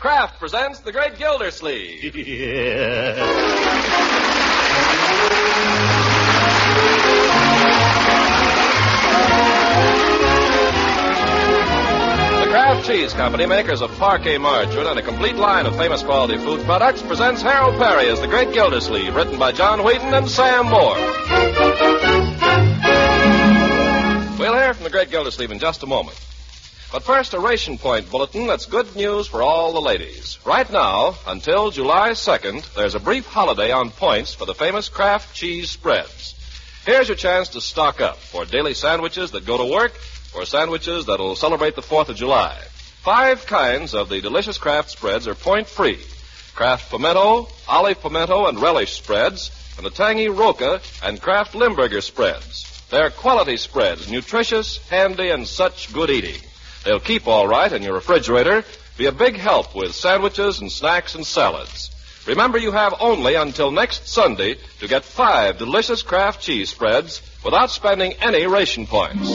Kraft presents The Great Gildersleeve. Yeah. The Kraft Cheese Company, makers of parquet margarine and a complete line of famous quality food products, presents Harold Peary as The Great Gildersleeve, written by John Wheaton and Sam Moore. We'll hear from The Great Gildersleeve in just a moment. But first, a ration point bulletin that's good news for all the ladies. Right now, until July 2nd, there's a brief holiday on points for the famous Kraft cheese spreads. Here's your chance to stock up for daily sandwiches that go to work or sandwiches that'll celebrate the 4th of July. 5 kinds of the delicious Kraft spreads are point-free. Kraft pimento, olive pimento, and relish spreads, and the tangy Roca and Kraft Limburger spreads. They're quality spreads, nutritious, handy, and such good eating. They'll keep all right in your refrigerator, be a big help with sandwiches and snacks and salads. Remember, you have only until next Sunday to get 5 delicious Kraft cheese spreads without spending any ration points.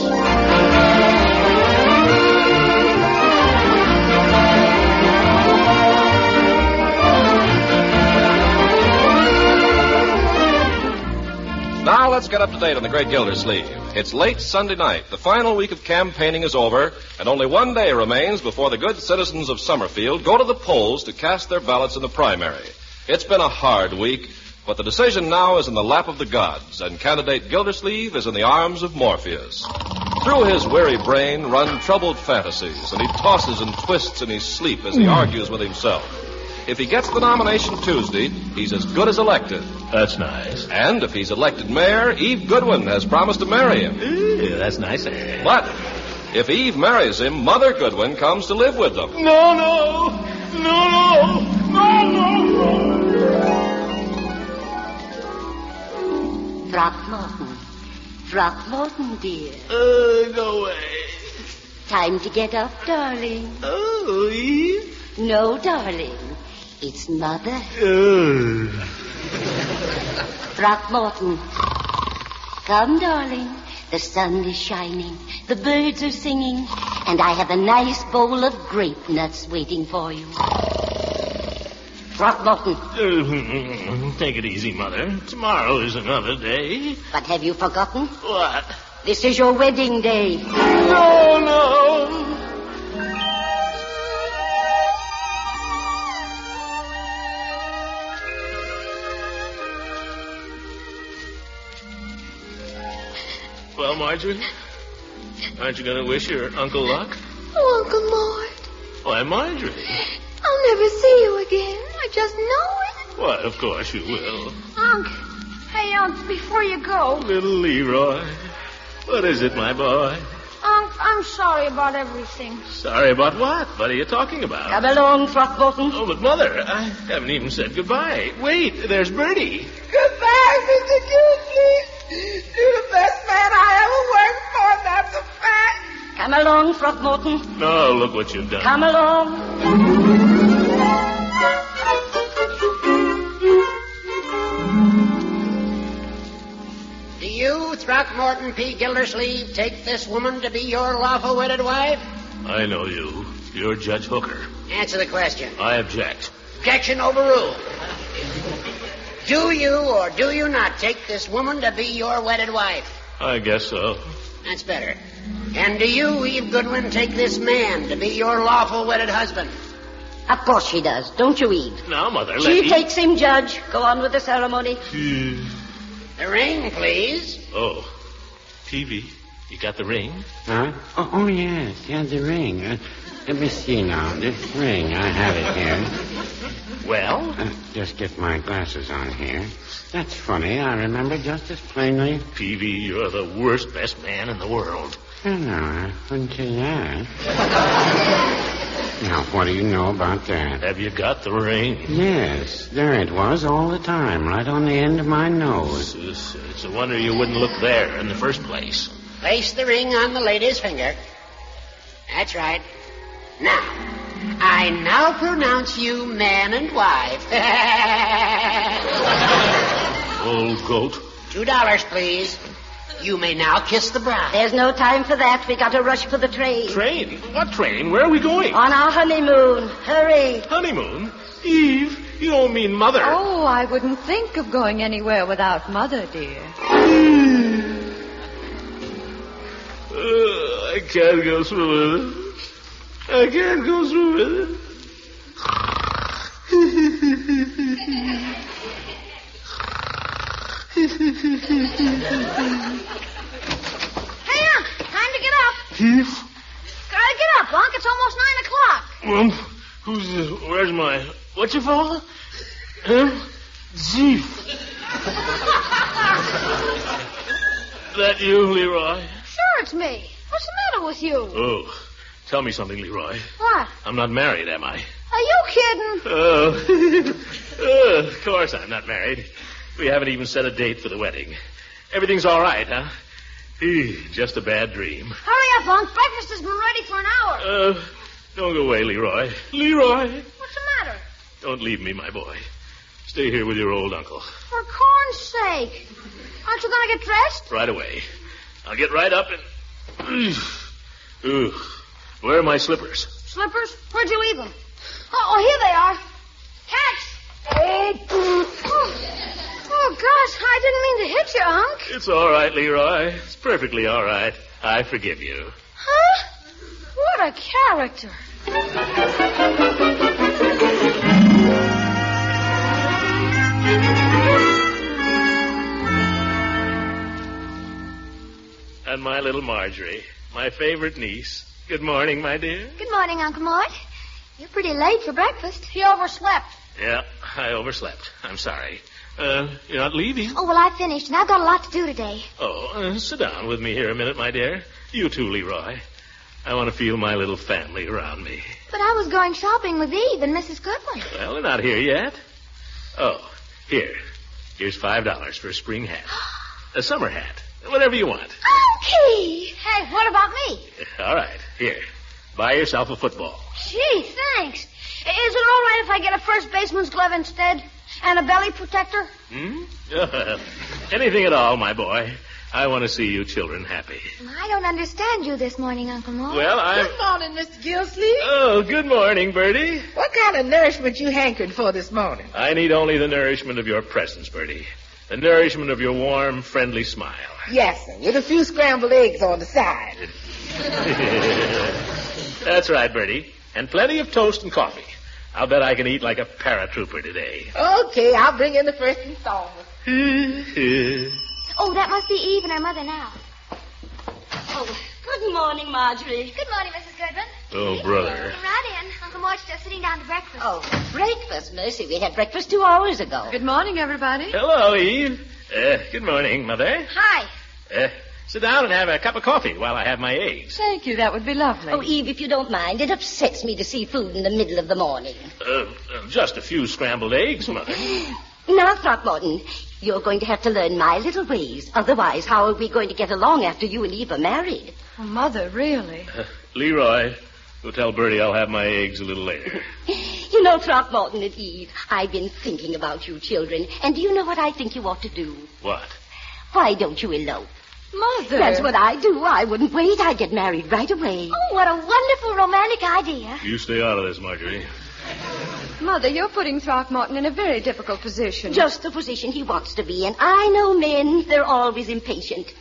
Now let's get up to date on The Great Gildersleeve. It's late Sunday night. The final week of campaigning is over, and only one day remains before the good citizens of Summerfield go to the polls to cast their ballots in the primary. It's been a hard week, but the decision now is in the lap of the gods, and candidate Gildersleeve is in the arms of Morpheus. Through his weary brain run troubled fantasies, and he tosses and twists in his sleep as he argues with himself. If he gets the nomination Tuesday, he's as good as elected. That's nice. And if he's elected mayor, Eve Goodwin has promised to marry him. Ooh, that's nice. But if Eve marries him, Mother Goodwin comes to live with them. No. Throckmorton, dear. Go away. Time to get up, darling. Oh, Eve? No, darling. It's Mother. Throckmorton. Come, darling. The sun is shining. The birds are singing. And I have a nice bowl of grape nuts waiting for you. Throckmorton. Take it easy, Mother. Tomorrow is another day. But have you forgotten? What? This is your wedding day. No. Well, Marjorie, aren't you going to wish your Uncle luck? Oh, Uncle Mort. Why, Marjorie. I'll never see you again. I just know it. Why, of course you will. Unc, hey, Unc, before you go. Little Leroy. What is it, my boy? Unc, I'm sorry about everything. Sorry about what? What are you talking about? Come along, Throckmorton. Oh, but Mother, I haven't even said goodbye. Wait, there's Bertie. Goodbye, Mr. Gildersleeve. You're the best man I ever worked for, that's a fact. Come along, Throckmorton. No, look what you've done. Come along. Do you, Throckmorton P. Gildersleeve, take this woman to be your lawful wedded wife? I know you. You're Judge Hooker. Answer the question. I object. Objection overruled. Do you or do you not take this woman to be your wedded wife? I guess so. That's better. And do you, Eve Goodwin, take this man to be your lawful wedded husband? Of course she does. Don't you, Eve? Now, Mother, let She me... takes him, Judge. Go on with the ceremony. The ring, please. Oh. Peavy, you got the ring? Huh? Oh, yes. Yeah, the ring. Let me see now. This ring, I have it here. Well? Just get my glasses on here. That's funny. I remember just as plainly. Peavy, you're the worst, best man in the world. Oh, no, I wouldn't say that. Now, what do you know about that? Have you got the ring? Yes, there it was all the time, right on the end of my nose. It's a wonder you wouldn't look there in the first place. Place the ring on the lady's finger. That's right. Now, I now pronounce you man and wife. Old goat. $2, please. You may now kiss the bride. There's no time for that. We got to rush for the train. Train? What train? Where are we going? On our honeymoon. Hurry. Honeymoon? Eve, you don't mean Mother. Oh, I wouldn't think of going anywhere without Mother, dear. I can't go through with it. I can't go through with it. Hey, Unc, time to get up. Eve? Gotta get up, Unc. It's almost 9 o'clock. Who's this? Where's my... What's your father? Chief. That you, Leroy? Sure, it's me. What's the matter with you? Oh, tell me something, Leroy. What? I'm not married, am I? Are you kidding? Oh, of course I'm not married. We haven't even set a date for the wedding. Everything's all right, huh? Just a bad dream. Hurry up, Unc. Breakfast has been ready for an hour. Don't go away, Leroy. Leroy! What's the matter? Don't leave me, my boy. Stay here with your old uncle. For corn's sake. Aren't you going to get dressed? Right away. I'll get right up and... Ooh. Where are my slippers? Slippers? Where'd you leave them? Oh, here they are. Catch! Oh, gosh, I didn't mean to hit you, Unc. It's all right, Leroy. It's perfectly all right. I forgive you. Huh? What a character. And my little Marjorie, my favorite niece. Good morning, my dear. Good morning, Uncle Mort. You're pretty late for breakfast. He overslept. Yeah, I overslept. I'm sorry. You're not leaving? Oh, well, I finished, and I've got a lot to do today. Oh, sit down with me here a minute, my dear. You too, Leroy. I want to feel my little family around me. But I was going shopping with Eve and Mrs. Goodwin. Well, they're not here yet. Oh, here. Here's $5 for a spring hat. A summer hat. Whatever you want. Okay. Hey, what about me? All right, here. Buy yourself a football. Gee, thanks. Is it all right if I get a first baseman's glove instead? And a belly protector? Anything at all, my boy. I want to see you children happy. I don't understand you this morning, Uncle Mort. Well, Good morning, Mr. Gildersleeve. Oh, good morning, Bertie. What kind of nourishment you hankering for this morning? I need only the nourishment of your presence, Bertie. The nourishment of your warm, friendly smile. Yes, sir, with a few scrambled eggs on the side. That's right, Bertie. And plenty of toast and coffee. I'll bet I can eat like a paratrooper today. Okay, I'll bring in the first installment. Oh, that must be Eve and her mother now. Oh, good morning, Marjorie. Good morning, Mrs. Goodwin. Oh, brother. Come right in. Uncle Mort's just sitting down to breakfast. Oh, breakfast, Mercy. We had breakfast 2 hours ago. Good morning, everybody. Hello, Eve. Good morning, Mother. Hi. Sit down and have a cup of coffee while I have my eggs. Thank you. That would be lovely. Oh, Eve, if you don't mind, it upsets me to see food in the middle of the morning. Just a few scrambled eggs, Mother. Now, Throckmorton, you're going to have to learn my little ways. Otherwise, how are we going to get along after you and Eve are married? Oh, Mother, really? Leroy, go tell Bertie I'll have my eggs a little later. You know, Throckmorton and Eve, I've been thinking about you children. And do you know what I think you ought to do? What? Why don't you elope? Mother. That's what I do. I wouldn't wait. I'd get married right away. Oh, what a wonderful romantic idea. You stay out of this, Marjorie. Mother, you're putting Throckmorton in a very difficult position. Just the position he wants to be in. I know men. They're always impatient.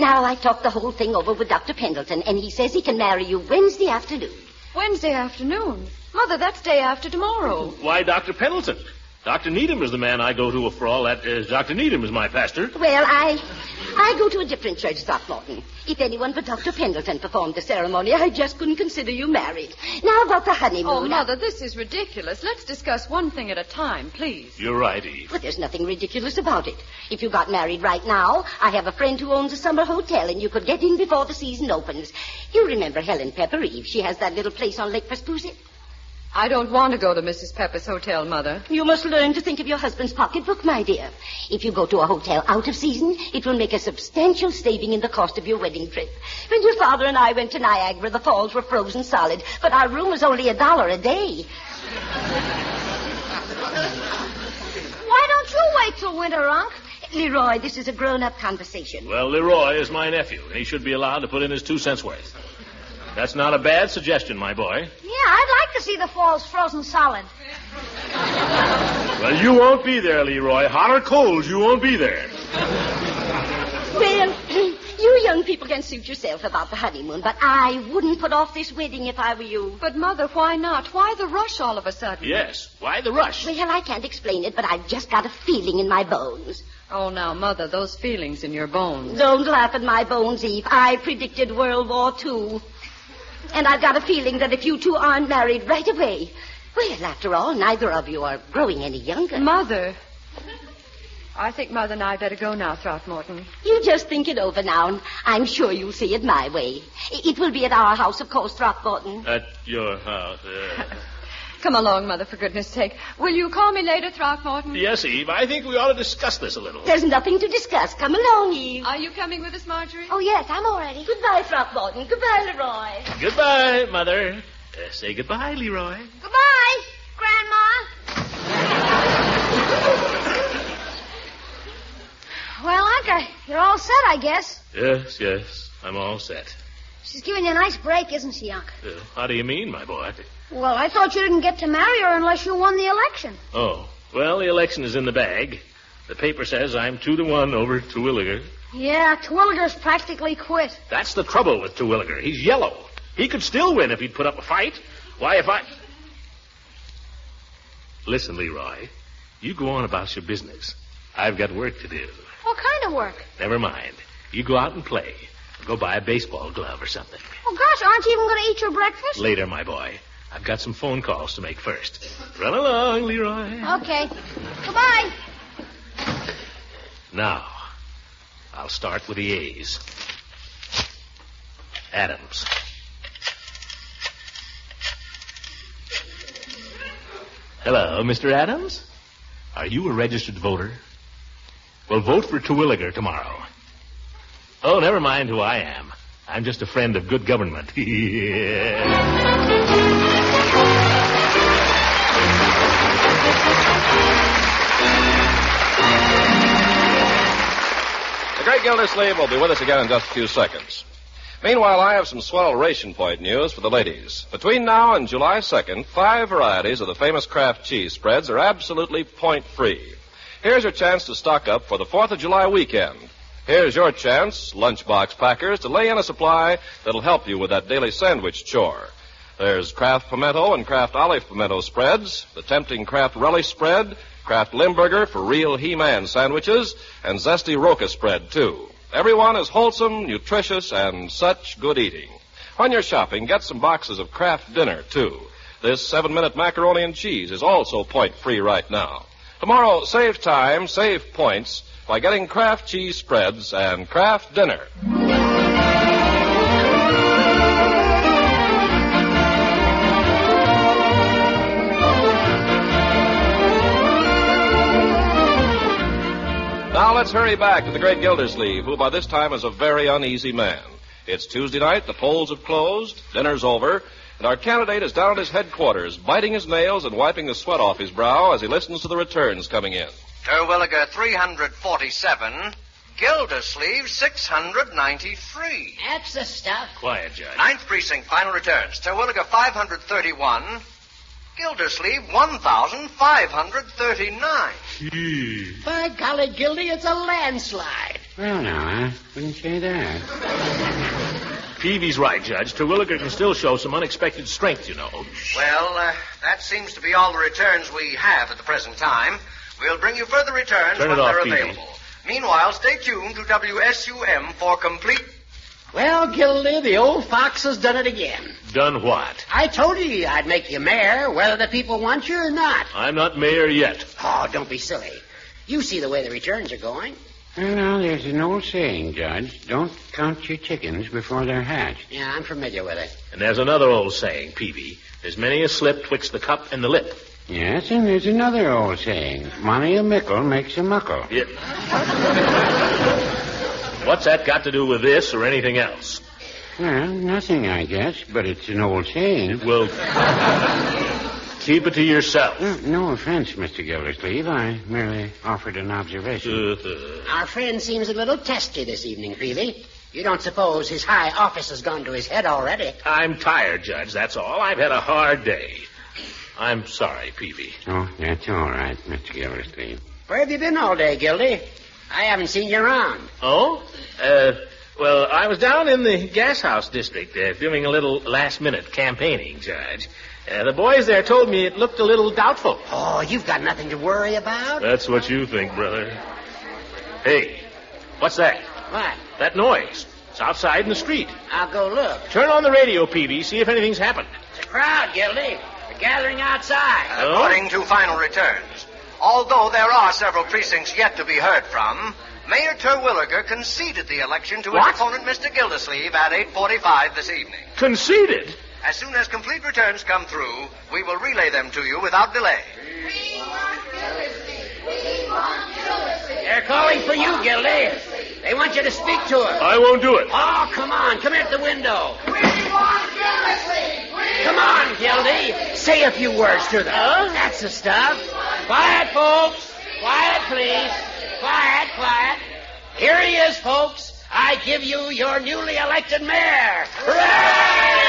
Now, I talked the whole thing over with Dr. Pendleton, and he says he can marry you Wednesday afternoon. Wednesday afternoon? Mother, that's day after tomorrow. Why, Dr. Pendleton? Dr. Needham is the man I go to for all that. Dr. Needham is my pastor. Well, I go to a different church, Throckmorton. If anyone but Dr. Pendleton performed the ceremony, I just couldn't consider you married. Now about the honeymoon. Oh, Mother, this is ridiculous. Let's discuss one thing at a time, please. You're right, Eve. But there's nothing ridiculous about it. If you got married right now, I have a friend who owns a summer hotel, and you could get in before the season opens. You remember Helen Pepper, Eve. She has that little place on Lake Vespucci. I don't want to go to Mrs. Pepper's hotel, Mother. You must learn to think of your husband's pocketbook, my dear. If you go to a hotel out of season, it will make a substantial saving in the cost of your wedding trip. When your father and I went to Niagara, the falls were frozen solid, but our room was only $1 a day. Why don't you wait till winter, Unc? Leroy, this is a grown-up conversation. Well, Leroy is my nephew, and he should be allowed to put in his 2 cents worth. That's not a bad suggestion, my boy. Yeah, I'd like to see the falls frozen solid. Well, you won't be there, Leroy. Hot or cold, you won't be there. Well, you young people can suit yourself about the honeymoon, but I wouldn't put off this wedding if I were you. But, Mother, why not? Why the rush all of a sudden? Yes, why the rush? Well, I can't explain it, but I've just got a feeling in my bones. Oh, now, Mother, those feelings in your bones. Don't laugh at my bones, Eve. I predicted World War II. And I've got a feeling that if you two aren't married right away, well, after all, neither of you are growing any younger. Mother. I think Mother and I better go now, Throckmorton. You just think it over now, and I'm sure you'll see it my way. It will be at our house, of course, Throckmorton. At your house, Come along, Mother, for goodness sake. Will you call me later, Throckmorton? Yes, Eve. I think we ought to discuss this a little. There's nothing to discuss. Come along, Eve. Are you coming with us, Marjorie? Oh, yes, I'm all ready. Goodbye, Throckmorton. Goodbye, Leroy. Goodbye, Mother. Say goodbye, Leroy. Goodbye, Grandma. Well, Uncle, you're all set, I guess. Yes. I'm all set. She's giving you a nice break, isn't she, Uncle? How do you mean, my boy? Well, I thought you didn't get to marry her unless you won the election. Oh, well, the election is in the bag. The paper says I'm 2-1 over Terwilliger. Yeah, Terwilliger's practically quit. That's the trouble with Terwilliger. He's yellow. He could still win if he'd put up a fight. Why, if I... Listen, Leroy, you go on about your business. I've got work to do. What kind of work? Never mind. You go out and play. Go buy a baseball glove or something. Oh, gosh, aren't you even going to eat your breakfast? Later, my boy. I've got some phone calls to make first. Run along, Leroy. Okay. Goodbye. Now, I'll start with the A's. Adams. Hello, Mr. Adams. Are you a registered voter? Well, vote for Terwilliger tomorrow. Oh, never mind who I am. I'm just a friend of good government. The Great Gildersleeve will be with us again in just a few seconds. Meanwhile, I have some swell ration point news for the ladies. Between now and July 2nd, 5 varieties of the famous Kraft cheese spreads are absolutely point-free. Here's your chance to stock up for the 4th of July weekend. Here's your chance, lunchbox packers, to lay in a supply that'll help you with that daily sandwich chore. There's Kraft pimento and Kraft olive pimento spreads, the tempting Kraft relish spread, Kraft Limburger for real He-Man sandwiches, and zesty Roca spread, too. Everyone is wholesome, nutritious, and such good eating. When you're shopping, get some boxes of Kraft dinner, too. This 7-minute macaroni and cheese is also point-free right now. Tomorrow, save time, save points by getting Kraft cheese spreads and Kraft dinner. Now let's hurry back to the Great Gildersleeve, who by this time is a very uneasy man. It's Tuesday night, the polls have closed, dinner's over, and our candidate is down at his headquarters, biting his nails and wiping the sweat off his brow as he listens to the returns coming in. Terwilliger 347, Gildersleeve 693. That's the stuff. Quiet, Judge. 9th Precinct, final returns. Terwilliger 531, Gildersleeve 1,539. By golly, Gildy, it's a landslide. Well, now, I wouldn't say that. Peavy's right, Judge. Terwilliger can still show some unexpected strength, you know. Well, that seems to be all the returns we have at the present time. We'll bring you further returns when they're available. Meanwhile, stay tuned to WSUM for complete... Well, Gildy, the old fox has done it again. Done what? I told you I'd make you mayor, whether the people want you or not. I'm not mayor yet. Oh, don't be silly. You see the way the returns are going. Well, now, there's an old saying, Judge. Don't count your chickens before they're hatched. Yeah, I'm familiar with it. And there's another old saying, Peavy. There's many a slip twixt the cup and the lip. Yes, and there's another old saying. Money a mickle makes a muckle. Yeah. What's that got to do with this or anything else? Well, nothing, I guess, but it's an old saying. Well, Keep it to yourself. No offense, Mr. Gildersleeve. I merely offered an observation. Our friend seems a little testy this evening, Peavy. You don't suppose his high office has gone to his head already? I'm tired, Judge, that's all. I've had a hard day. I'm sorry, Peavy. Oh, that's all right, Mr. Gildersleeve. Where have you been all day, Gildy? I haven't seen you around. Oh? Well, I was down in the gas house district doing a little last-minute campaigning, Judge. The boys there told me it looked a little doubtful. Oh, you've got nothing to worry about? That's what you think, brother. Hey, what's that? What? That noise. It's outside in the street. I'll go look. Turn on the radio, Peavy. See if anything's happened. It's a crowd, Gildy. They're gathering outside. According to final returns, although there are several precincts yet to be heard from, Mayor Terwilliger conceded the election to his opponent, Mr. Gildersleeve, at 8:45 this evening. Conceded? As soon as complete returns come through, we will relay them to you without delay. We want Gildersleeve. We want Gildersleeve. They're calling for you, Gildy. They want you to speak to her. I won't do it. Oh, come on. Come here at the window. We want Gildersleeve. Come on, Gildy. Say a few words to them. That's the stuff. Quiet, folks. Quiet, please. Quiet, quiet. Here he is, folks. I give you your newly elected mayor. Hooray!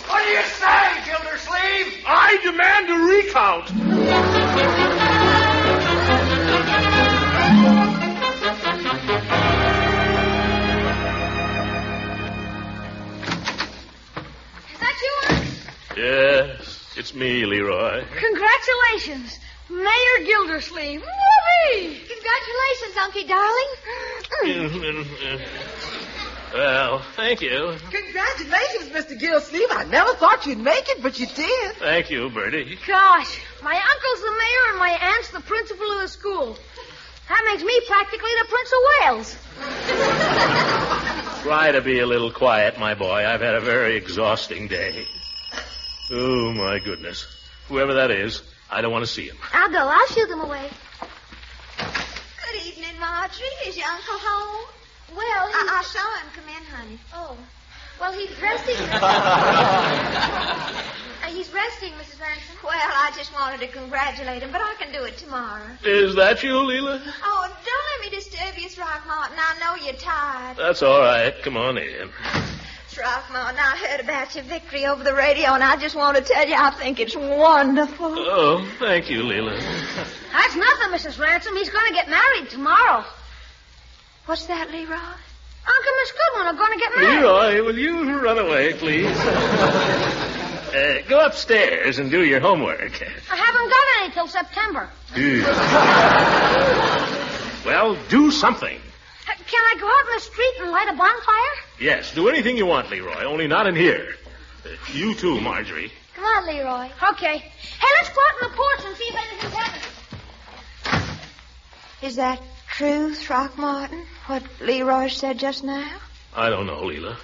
What do you say, Gildersleeve? I demand a recount. Yes, it's me, Leroy. Congratulations, Mayor Gildersleeve. Whoopee! Congratulations, Unky darling. Well, thank you. Congratulations, Mr. Gildersleeve. I never thought you'd make it, but you did. Thank you, Bertie. Gosh, my uncle's the mayor and my aunt's the principal of the school. That makes me practically the Prince of Wales. Try to be a little quiet, my boy. I've had a very exhausting day. Oh, my goodness. Whoever that is, I don't want to see him. I'll go. I'll shoo them away. Good evening, Marjorie. Is your uncle home? Well, I saw him come in, honey. Oh. Well, he's resting. He's resting, Mrs. Ransom. Well, I just wanted to congratulate him, but I can do it tomorrow. Is that you, Leela? Oh, don't let me disturb you, Throckmorton. I know you're tired. That's all right. Come on in. Throckmorton, I heard about your victory over the radio, and I just want to tell you I think it's wonderful. Oh, thank you, Leela. That's nothing, Mrs. Ransom. He's going to get married tomorrow. What's that, Leroy? Uncle and Miss Goodwin are going to get married. Leroy, will you run away, please? Go upstairs and do your homework. I haven't got any till September. Well, do something. Can I go out in the street and light a bonfire? Yes, do anything you want, Leroy, only not in here. You too, Marjorie. Come on, Leroy. Okay. Hey, let's go out on the porch and see if anything's happening. Is that true, Throckmorton, what Leroy said just now? I don't know, Leela.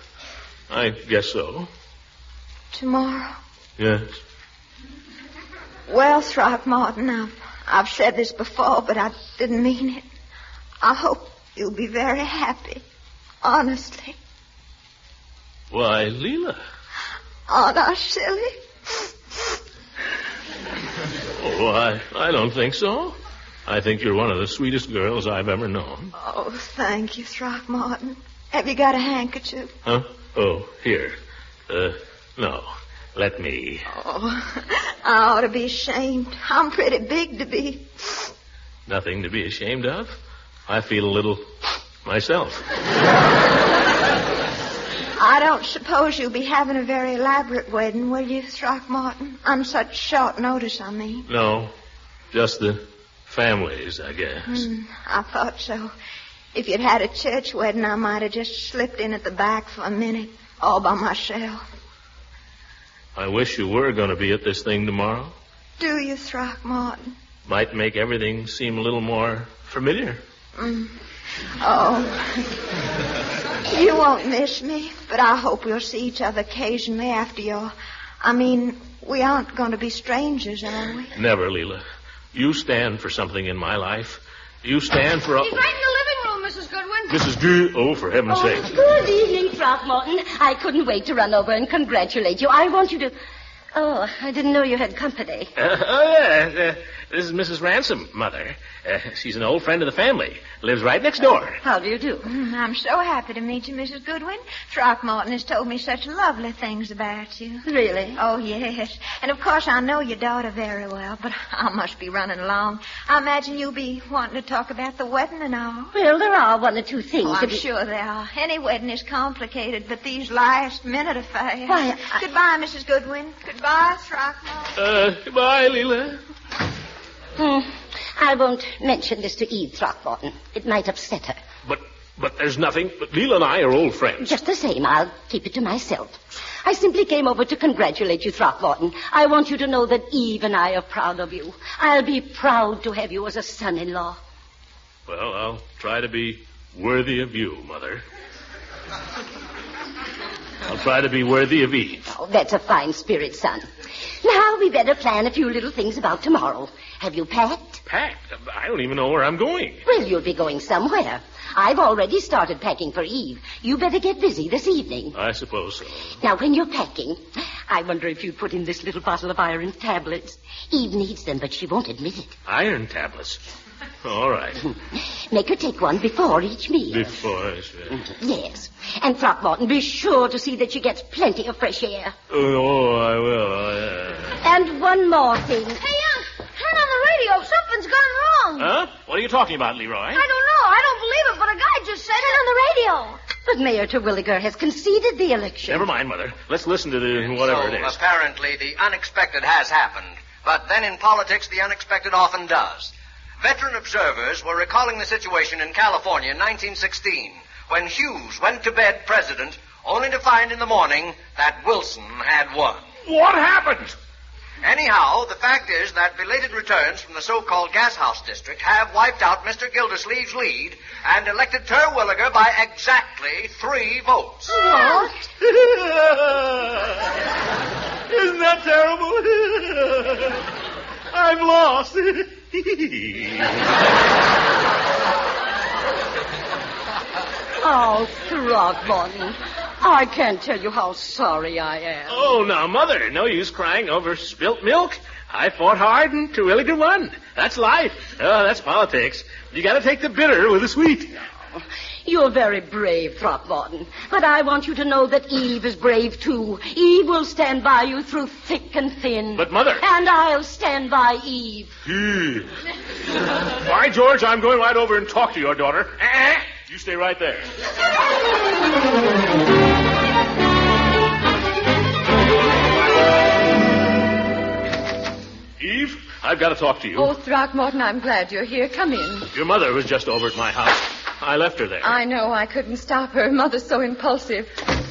I guess so. Tomorrow? Yes. Well, Throckmorton, I've said this before, but I didn't mean it. I hope you'll be very happy. Honestly. Why, Leela. Aren't I silly? Oh, I don't think so. I think you're one of the sweetest girls I've ever known. Oh, thank you, Throckmorton. Have you got a handkerchief? Huh? Oh, here. No. Let me. Oh, I ought to be ashamed. I'm pretty big to be. Nothing to be ashamed of. I feel a little myself. I don't suppose you'll be having a very elaborate wedding, will you, Throckmorton? On such short notice, I mean. No. Just the families, I guess. I thought so. If you'd had a church wedding, I might have just slipped in at the back for a minute, all by myself. I wish you were going to be at this thing tomorrow. Do you, Throckmorton? Might make everything seem a little more familiar. Oh. You won't miss me, but I hope we'll see each other occasionally after your... we aren't going to be strangers, are we? Never, Leela. You stand for something in my life. You stand for... He's right in the living room, Mrs. Goodwin. Mrs. Good... Oh, for heaven's sake. Good evening, Throckmorton. I couldn't wait to run over and congratulate you. I want you to... Oh, I didn't know you had company. This is Mrs. Ransom, Mother. She's an old friend of the family. Lives right next door. How do you do? I'm so happy to meet you, Mrs. Goodwin. Throckmorton has told me such lovely things about you. Really? Oh, yes. And, of course, I know your daughter very well, but I must be running along. I imagine you'll be wanting to talk about the wedding and all. Well, there are one or two things. Oh, I'm sure there are. Any wedding is complicated, but these last-minute affairs... Why, Goodbye, Mrs. Goodwin. Goodbye, Throckmorton. Goodbye, Leela. I won't mention this to Eve Throckmorton. It might upset her. But there's nothing. But Leela and I are old friends. Just the same, I'll keep it to myself. I simply came over to congratulate you, Throckmorton. I want you to know that Eve and I are proud of you. I'll be proud to have you as a son-in-law. Well, I'll try to be worthy of you, Mother. I'll try to be worthy of Eve. Oh, that's a fine spirit, son. Now, we better plan a few little things about tomorrow. Have you packed? Packed? I don't even know where I'm going. Well, you'll be going somewhere. I've already started packing for Eve. You better get busy this evening. I suppose so. Now, when you're packing, I wonder if you'd put in this little bottle of iron tablets. Eve needs them, but she won't admit it. Iron tablets? All right. Make her take one before each meal. Before, sure. Yes. And Throckmorton, be sure to see that she gets plenty of fresh air. Oh, I will. And one more thing. Hey, turn on the radio. Something's gone wrong. Huh? What are you talking about, Leroy? I don't know. I don't believe it, but a guy just said it on the radio. But Mayor Terwilliger has conceded the election. Never mind, Mother. Let's listen to the whatever it is. Apparently, the unexpected has happened. But then in politics, the unexpected often does. Veteran observers were recalling the situation in California in 1916 when Hughes went to bed president only to find in the morning that Wilson had won. What happened? Anyhow, the fact is that belated returns from the so-called gas house district have wiped out Mr. Gildersleeve's lead and elected Terwilliger by exactly 3 votes. What? Isn't that terrible? I've lost. Oh, Throckmorton, I can't tell you how sorry I am. Oh, now, Mother, no use crying over spilt milk. I fought hard and Terwilliger won. That's life. Oh, that's politics. You got to take the bitter with the sweet. You're very brave, Throckmorton. But I want you to know that Eve is brave, too. Eve will stand by you through thick and thin. But, Mother... And I'll stand by Eve. By George, I'm going right over and talk to your daughter. You stay right there. Eve, I've got to talk to you. Oh, Throckmorton, I'm glad you're here. Come in. Your mother was just over at my house. I left her there. I know. I couldn't stop her. Mother's so impulsive.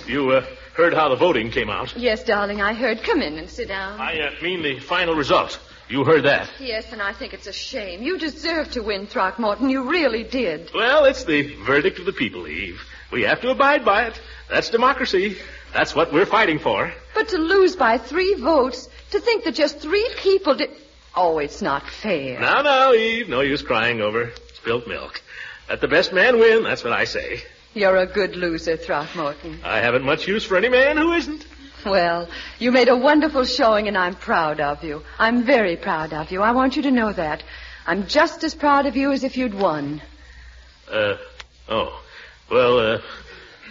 You heard how the voting came out? Yes, darling, I heard. Come in and sit down. I mean the final result. You heard that? Yes, and I think it's a shame. You deserved to win, Throckmorton. You really did. Well, it's the verdict of the people, Eve. We have to abide by it. That's democracy. That's what we're fighting for. But to lose by 3 votes, to think that just 3 people did... Oh, it's not fair. Now, Eve, no use crying over spilt milk. Let the best man win, that's what I say. You're a good loser, Throckmorton. I haven't much use for any man who isn't. Well, you made a wonderful showing, and I'm proud of you. I'm very proud of you. I want you to know that. I'm just as proud of you as if you'd won. Well,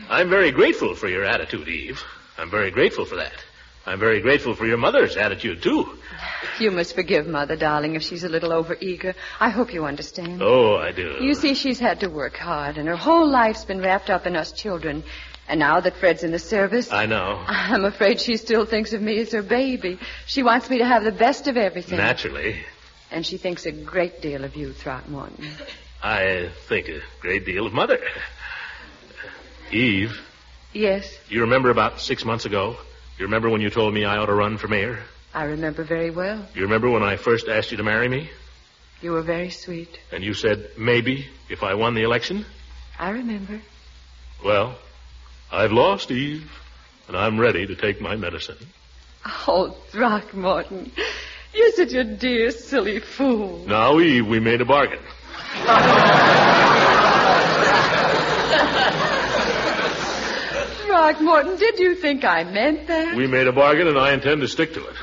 I'm very grateful for your attitude, Eve. I'm very grateful for that. I'm very grateful for your mother's attitude, too. You must forgive Mother, darling, if she's a little overeager. I hope you understand. Oh, I do. You see, she's had to work hard, and her whole life's been wrapped up in us children. And now that Fred's in the service... I know. I'm afraid she still thinks of me as her baby. She wants me to have the best of everything. Naturally. And she thinks a great deal of you, Throckmorton. I think a great deal of Mother. Eve. Yes? You remember about 6 months ago? You remember when you told me I ought to run for mayor? I remember very well. You remember when I first asked you to marry me? You were very sweet. And you said maybe if I won the election? I remember. Well, I've lost, Eve, and I'm ready to take my medicine. Oh, Throckmorton, you're such a dear, silly fool. Now, Eve, we made a bargain. Throckmorton, did you think I meant that? We made a bargain, and I intend to stick to it.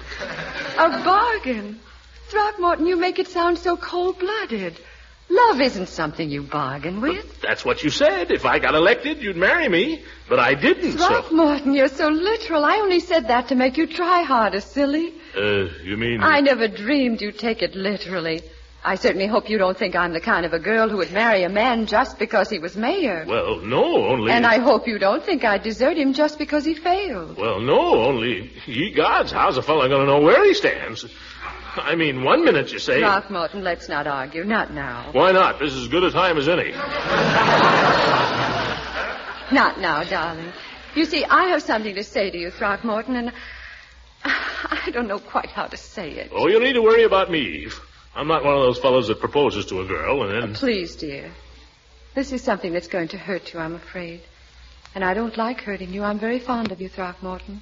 A bargain? Throckmorton, you make it sound so cold-blooded. Love isn't something you bargain with. But that's what you said. If I got elected, you'd marry me. But I didn't, Throckmorton, you're so literal. I only said that to make you try harder, silly. You mean... I never dreamed you'd take it literally. I certainly hope you don't think I'm the kind of a girl who would marry a man just because he was mayor. Well, no, only... And I hope you don't think I'd desert him just because he failed. Well, no, only... Ye gods, how's a fellow going to know where he stands? I mean, one minute you say... Throckmorton, let's not argue. Not now. Why not? This is as good a time as any. Not now, darling. You see, I have something to say to you, Throckmorton, and I don't know quite how to say it. Oh, you need to worry about me, Eve. I'm not one of those fellows that proposes to a girl and then... Please, dear. This is something that's going to hurt you, I'm afraid. And I don't like hurting you. I'm very fond of you, Throckmorton.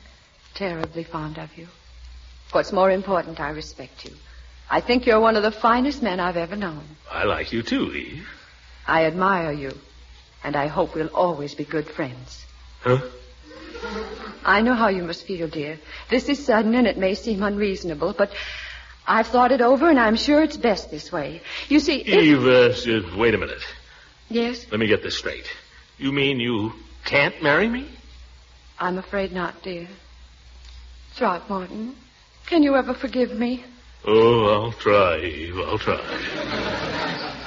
Terribly fond of you. What's more important, I respect you. I think you're one of the finest men I've ever known. I like you too, Eve. I admire you. And I hope we'll always be good friends. Huh? I know how you must feel, dear. This is sudden and it may seem unreasonable, but I've thought it over and I'm sure it's best this way. You see... Eve, wait a minute. Yes? Let me get this straight. You mean you can't marry me? I'm afraid not, dear. Throckmorton, can you ever forgive me? Oh, I'll try, Eve. I'll try.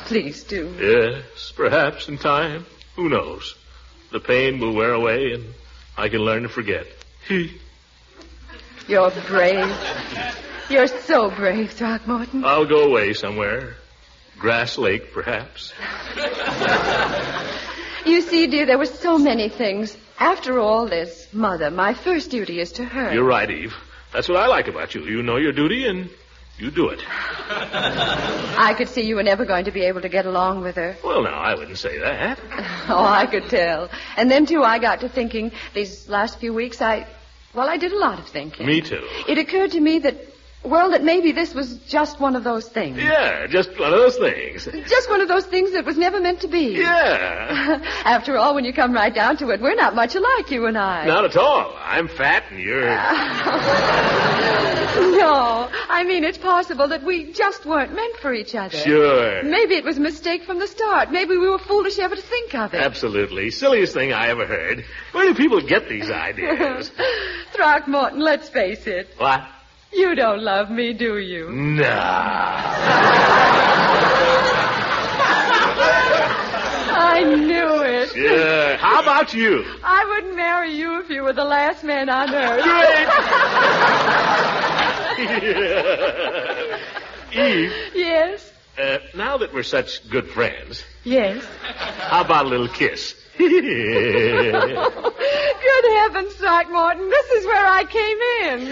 Please do. Yes, perhaps in time. Who knows? The pain will wear away and I can learn to forget. You're brave. You're so brave, Throckmorton. I'll go away somewhere. Grass Lake, perhaps. You see, dear, there were so many things. After all this, Mother, my first duty is to her. You're right, Eve. That's what I like about you. You know your duty and you do it. I could see you were never going to be able to get along with her. Well, now, I wouldn't say that. Oh, I could tell. And then, too, I got to thinking these last few weeks, I did a lot of thinking. Me too. It occurred to me that maybe this was just one of those things. Yeah, just one of those things. Just one of those things that was never meant to be. Yeah. After all, when you come right down to it, we're not much alike, you and I. Not at all. I'm fat and you're... No, I mean, it's possible that we just weren't meant for each other. Sure. Maybe it was a mistake from the start. Maybe we were foolish ever to think of it. Absolutely. Silliest thing I ever heard. Where do people get these ideas? Throckmorton, let's face it. What? You don't love me, do you? No. I knew it. Yeah. How about you? I wouldn't marry you if you were the last man on earth. Great. Eve. Yes? Now that we're such good friends. Yes? How about a little kiss? Good heavens, Throckmorton, this is where I came in.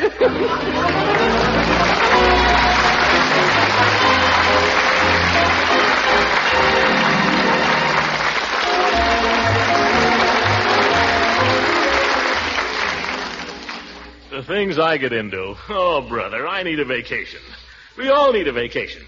The things I get into. Oh, brother, I need a vacation. We all need a vacation.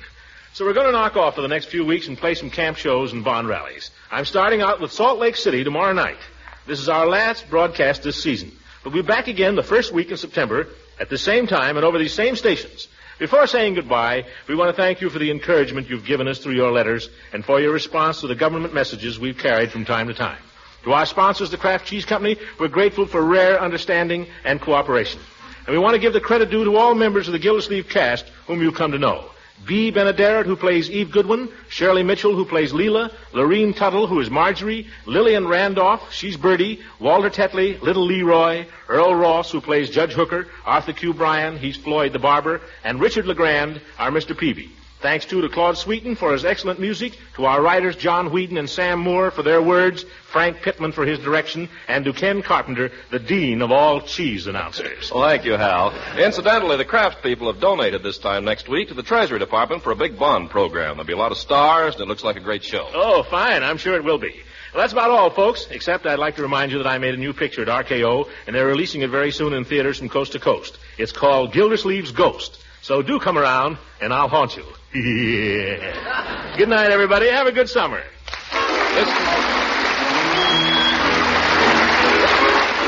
So we're going to knock off for the next few weeks and play some camp shows and bond rallies. I'm starting out with Salt Lake City tomorrow night. This is our last broadcast this season. We'll be back again the first week in September at the same time and over these same stations. Before saying goodbye, we want to thank you for the encouragement you've given us through your letters and for your response to the government messages we've carried from time to time. To our sponsors, the Kraft Cheese Company, we're grateful for rare understanding and cooperation. And we want to give the credit due to all members of the Gildersleeve cast whom you come to know. Bea Benaderet, who plays Eve Goodwin, Shirley Mitchell, who plays Leela, Lorene Tuttle, who is Marjorie, Lillian Randolph, she's Birdie, Walter Tetley, Little Leroy, Earl Ross, who plays Judge Hooker, Arthur Q. Bryan, he's Floyd the Barber, and Richard LeGrand, our Mr. Peavy. Thanks, too, to Claude Sweeten for his excellent music, to our writers John Whedon and Sam Moore for their words, Frank Pittman for his direction, and to Ken Carpenter, the dean of all cheese announcers. Well, thank you, Hal. Incidentally, the Kraft people have donated this time next week to the Treasury Department for a big bond program. There'll be a lot of stars, and it looks like a great show. Oh, fine. I'm sure it will be. Well, that's about all, folks, except I'd like to remind you that I made a new picture at RKO, and they're releasing it very soon in theaters from coast to coast. It's called Gildersleeve's Ghost. So do come around, and I'll haunt you. Yeah. Good night, everybody. Have a good summer.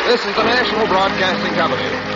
This This is the National Broadcasting Company.